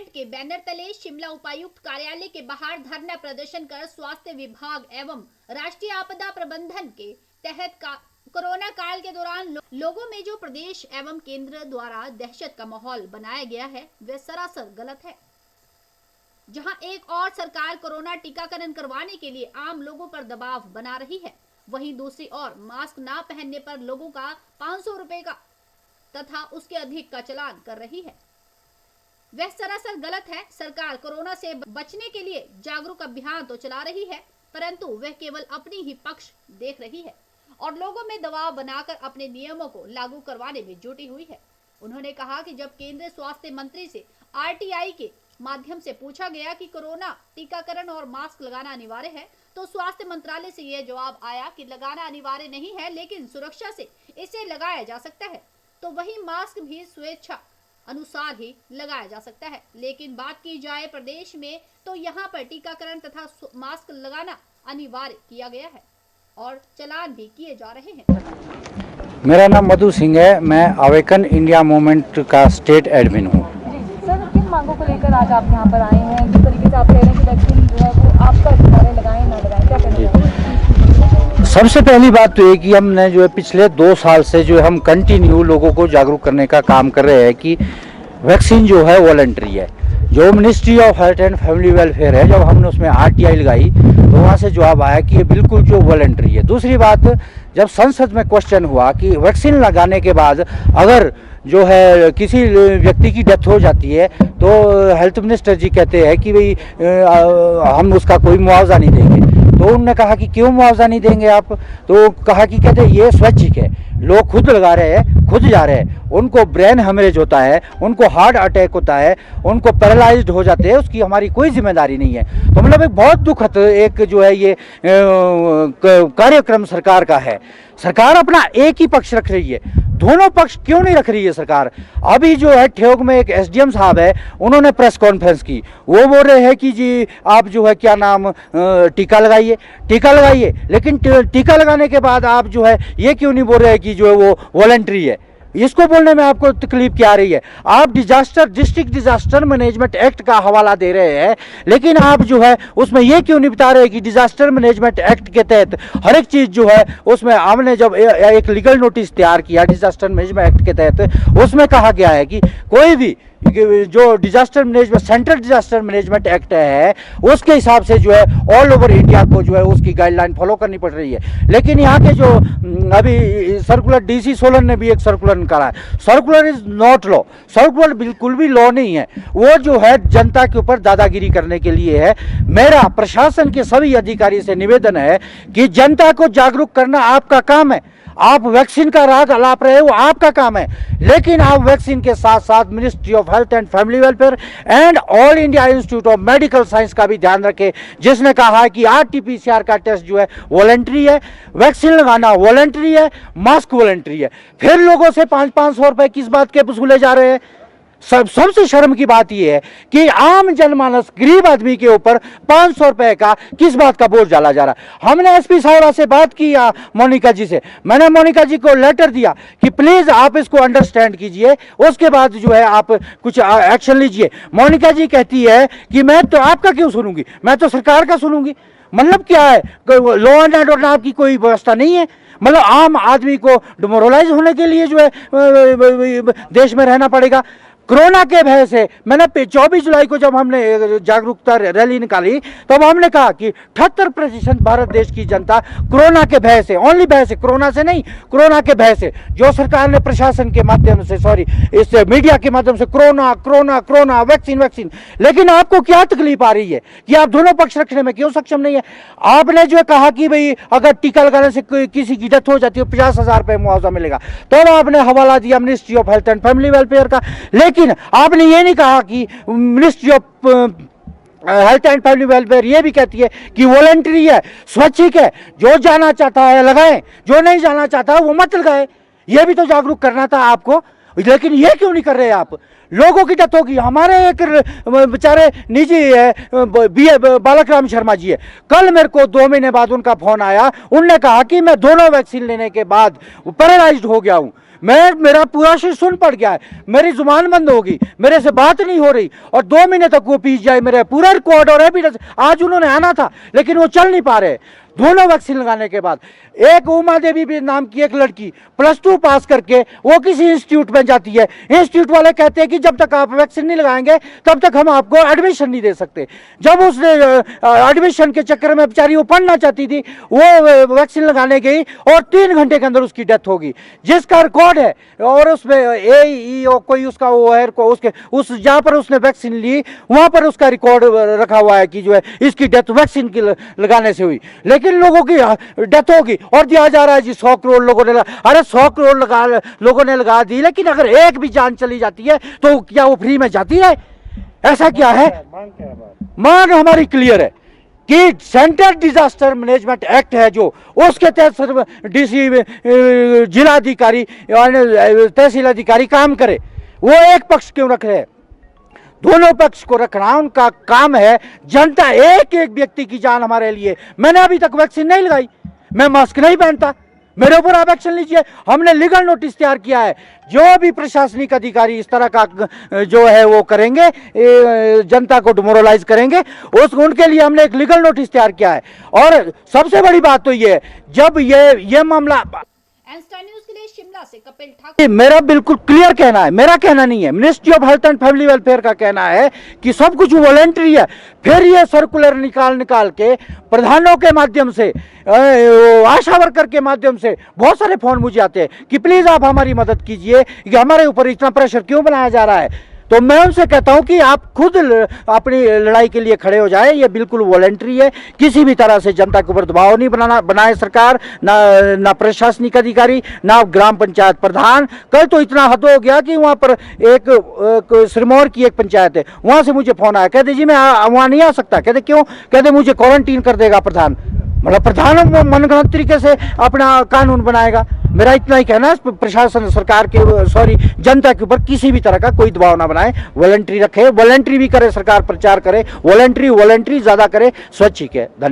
Movement के banner तले शिमला उपायुक्त कार्यालय के बाहर धरना प्रदर्शन कर स्वास्थ्य विभाग एवं राष्ट्रीय आपदा प्रबंधन के तहत कोरोना काल के दौरान लोगों में जो प्रदेश एवं केंद्र द्वारा दहशत का माहौल बनाया गया है वह सरासर गलत है। जहां एक और सरकार कोरोना टीकाकरण करवाने के लिए आम लोगों पर दबाव बना रही है, वहीं दूसरी ओर मास्क ना पहनने पर लोगों का 500 रुपए का तथा उसके अधिक का चालान कर रही है। वह सरासर गलत है। सरकार कोरोना से बचने के लिए जागरूक अभियान तो चला रही है, परंतु वह केवल अपनी ही पक्ष देख रही है और लोगों में दबाव बनाकर अपने नियमों को लागू करवाने में जुटी हुई है। उन्होंने कहा कि जब केंद्रीय स्वास्थ्य मंत्री से आरटीआई के माध्यम से पूछा गया कि कोरोना टीकाकरण और मास्क लगाना अनिवार्य है, तो स्वास्थ्य मंत्रालय से यह जवाब आया कि लगाना अनिवार्य नहीं है, लेकिन सुरक्षा से इसे लगाया जा सकता है। तो वही मास्क भी स्वेच्छा अनुसार ही लगाया जा सकता है। लेकिन बात की जाए प्रदेश में, तो यहाँ पर टीकाकरण तथा मास्क लगाना अनिवार्य किया गया है और चालान भी किए जा रहे हैं। मेरा नाम मधु सिंह है, मैं अवेकन इंडिया मूवमेंट का स्टेट एडमिन हूँ। सर, किन मांगों को लेकर आज आप यहाँ पर आए हैं? जिस तरीके से आप कह रहे हैं कि वैक्सीन जो है वो आपका अधिकार है, लगाएं ना लगाएं, क्या कहना चाहिए? सबसे पहली बात तो ये कि हमने जो है पिछले 2 साल से जो हम कंटिन्यू लोगों को जागरूक करने का काम कर रहे हैं कि वैक्सीन जो है वॉलंटरी है। जो ministry of health and family welfare है, जब हमने उसमें आरटीआई लगाई तो वहाँ से जवाब आया कि ये बिल्कुल जो वॉलंटरी है। दूसरी बात, जब संसद में क्वेश्चन हुआ कि वैक्सीन लगाने के बाद अगर जो है किसी व्यक्ति की डेथ हो जाती है तो हेल्थ मिनिस्टर जी कहते हैं कि भाई हम उसका कोई मुआवजा नहीं देंगे। तो उन्होंने कहा कि क्यों मुआवजा नहीं देंगे आप? तो कहा कि कहते ये स्वैच्छिक है, लोग खुद लगा रहे हैं, खुद जा रहे हैं, उनको ब्रेन हेमरेज होता है, उनको हार्ट अटैक होता है, उनको पैरालाइज्ड हो जाते हैं, उसकी हमारी कोई जिम्मेदारी नहीं है। तो मतलब एक बहुत दुखद एक जो है ये कार्यक्रम सरकार का है। सरकार अपना एक ही पक्ष रख रही है, दोनों पक्ष क्यों नहीं रख रही है सरकार? अभी जो है ठेयोग में एक एसडीएम साहब है, उन्होंने प्रेस कॉन्फ्रेंस की, वो बोल रहे हैं कि जी आप जो है क्या नाम टीका लगाइए, लेकिन टीका लगाने के बाद आप जो है ये क्यों नहीं बोल रहे हैं कि जो है वो वॉलंटरी है? इसको बोलने में आपको तकलीफ क्या आ रही है? आप डिस्ट्रिक्ट डिजास्टर मैनेजमेंट एक्ट का हवाला दे रहे हैं, लेकिन आप जो है उसमें ये क्यों नहीं बता रहे कि डिजास्टर मैनेजमेंट एक्ट के तहत हर एक चीज जो है उसमें हमने जब एक लीगल नोटिस तैयार किया डिजास्टर मैनेजमेंट एक्ट के तहत, उसमें कहा गया है कि कोई भी जो disaster management central disaster management act है उसके हिसाब से जो है ऑल ओवर इंडिया को जो है उसकी गाइडलाइन फॉलो करनी पड़ रही है। लेकिन यहाँ के जो अभी सर्कुलर डीसी सोलन ने भी एक सर्कुलर निकाला है, circular is not law, circular बिल्कुल भी लॉ नहीं है, वो जो है जनता के ऊपर दादागिरी करने के लिए है। मेरा प्रशासन के सभी अधिकारी से निवेदन है कि जनता को जागरूक करना आपका काम है। आप वैक्सीन का राग अलाप रहे हो, आपका काम है, लेकिन आप वैक्सीन के साथ साथ ministry of health and family welfare and all India institute of medical science का भी ध्यान रखें, जिसने कहा है कि आरटीपीसीआर का टेस्ट जो है वॉलंटरी है, वैक्सीन लगाना वॉलंटरी है, मास्क वॉलंटरी है। फिर लोगों से 500 रुपए किस बात के वसूले जा रहे हैं? सबसे शर्म की बात यह है कि आम जनमानस गरीब आदमी के ऊपर 500 रुपए का किस बात का बोझ डाला जा रहा है। हमने एसपी साहिबा से बात की, मोनिका जी से, मैंने मोनिका जी को लेटर दिया कि प्लीज आप इसको अंडरस्टैंड कीजिए, उसके बाद जो है आप कुछ एक्शन लीजिए। मोनिका जी कहती है कि मैं तो आपका क्यों सुनूंगी, मैं तो सरकार का सुनूंगी। मतलब क्या है, लॉ एंड ऑर्डर की कोई व्यवस्था नहीं है? मतलब आम आदमी को डिमोरलाइज होने के लिए जो है देश में रहना पड़ेगा। कोरोना के भय से मैंने 24 जुलाई को जब हमने जागरूकता रैली निकाली तब हमने कहा कि 78% भारत देश की जनता कोरोना के भय से, ओनली भय से, कोरोना से नहीं, कोरोना के भय से, जो सरकार ने प्रशासन के माध्यम से, इस मीडिया के माध्यम से कोरोना कोरोना कोरोना वैक्सीन, लेकिन आपको क्या तकलीफ आ रही है कि आप दोनों पक्ष रखने में क्यों सक्षम नहीं है? आपने जो कहा कि भाई अगर टीका लगाने से किसी की डेथ हो जाती है 50,000 रुपये मुआवजा मिलेगा, तो आपने हवाला दिया ministry of health and family welfare का, लेकिन आपने ये नहीं कहा कि ministry of health and family welfare ये भी कहती है कि वॉलंटरी है, स्वैच्छिक है, जो जाना चाहता है लगाए, जो नहीं जाना चाहता वो मत लगाए। ये भी तो जागरूक करना था आपको, लेकिन ये क्यों नहीं कर रहे आप? लोगों की डेथ होगी। हमारे एक बेचारे निजी बालक राम शर्मा जी है, कल मेरे को 2 महीने बाद उनका फोन आया, उनने कहा कि मैं दोनों वैक्सीन लेने के बाद पैरालाइज्ड हो गया हूं। मेरा पूरा शरीर सुन पड़ गया है, मेरी जुबान बंद होगी, मेरे से बात नहीं हो रही और 2 महीने तक वो पीस जाए, मेरा पूरा रिकॉर्ड और एविडेंस। आज उन्होंने आना था लेकिन वो चल नहीं पा रहे दोनों वैक्सीन लगाने के बाद। एक उमा देवी भी नाम की एक लड़की +2 पास करके वो किसी इंस्टीट्यूट में जाती है, इंस्टीट्यूट वाले कहते हैं कि जब तक आप वैक्सीन नहीं लगाएंगे तब तक हम आपको एडमिशन नहीं दे सकते। जब उसने एडमिशन के चक्कर में बेचारी वो पढ़ना चाहती थी, वो वैक्सीन लगाने गई और 3 घंटे के अंदर उसकी डेथ होगी, जिसका रिकॉर्ड है। और उसमें AEO कोई उसका वो है, उसके उस जहाँ पर उसने वैक्सीन ली वहाँ पर उसका रिकॉर्ड रखा हुआ है कि जो है इसकी डेथ वैक्सीन की लगाने से हुई। लेकिन लोगों की डेथ होगी और दिया जा रहा है जी 100 करोड़ लोगों ने अरे 100 करोड़ लोगों ने लगा दी, लेकिन अगर एक भी जान चली जाती है तो क्या वो फ्री में जाती है? ऐसा क्या है? मांग हमारी क्लियर है कि सेंट्रल डिजास्टर मैनेजमेंट एक्ट है जो, उसके तहत DC जिलाधिकारी तहसील अधिकारी काम करे। वो एक पक्ष क्यों रख रहे हैं? दोनों पक्ष को रखना उनका काम है। जनता एक एक व्यक्ति की जान हमारे लिए। मैंने अभी तक वैक्सीन नहीं लगाई, मैं मास्क नहीं पहनता, मेरे ऊपर आप एक्शन लीजिए। हमने लीगल नोटिस तैयार किया है, जो भी प्रशासनिक अधिकारी इस तरह का जो है वो करेंगे, जनता को डिमोरलाइज करेंगे, उनके लिए हमने एक लीगल नोटिस तैयार किया है। और सबसे बड़ी बात तो ये है, जब ये मामला स्टार न्यूज़ के लिए शिमला से कपिल ठाकुर। मेरा बिल्कुल क्लियर कहना है, मेरा कहना नहीं है, ministry of health and family welfare का कहना है कि सब कुछ वॉलंटरी है। फिर ये सर्कुलर निकाल के प्रधानों के माध्यम से, आशा वर्कर के माध्यम से बहुत सारे फोन मुझे आते हैं कि प्लीज आप हमारी मदद कीजिए कि हमारे ऊपर इतना प्रेशर क्यों बनाया जा रहा है। तो मैं उनसे कहता हूं कि आप खुद अपनी लड़ाई के लिए खड़े हो जाएं। ये बिल्कुल वॉलंटरी है, किसी भी तरह से जनता के ऊपर दबाव नहीं बनाए सरकार, ना प्रशासनिक अधिकारी, ना ग्राम पंचायत प्रधान। कल तो इतना हद हो गया कि वहां पर एक सिरमौर की एक पंचायत है, वहां से मुझे फोन आया, कहते जी मैं वहां नहीं आ सकता। कहते क्यों? कहते मुझे क्वारंटीन कर देगा प्रधान। मतलब प्रधान मनगढ़ंत तरीके से अपना कानून बनाएगा। मेरा इतना ही कहना है, प्रशासन सरकार के जनता के ऊपर किसी भी तरह का कोई दबाव ना बनाए, वॉलंटरी रखे, वॉलंटरी भी करे सरकार, प्रचार करे, वॉलंटरी ज्यादा करे, स्वैच्छिक है। धन्यवाद।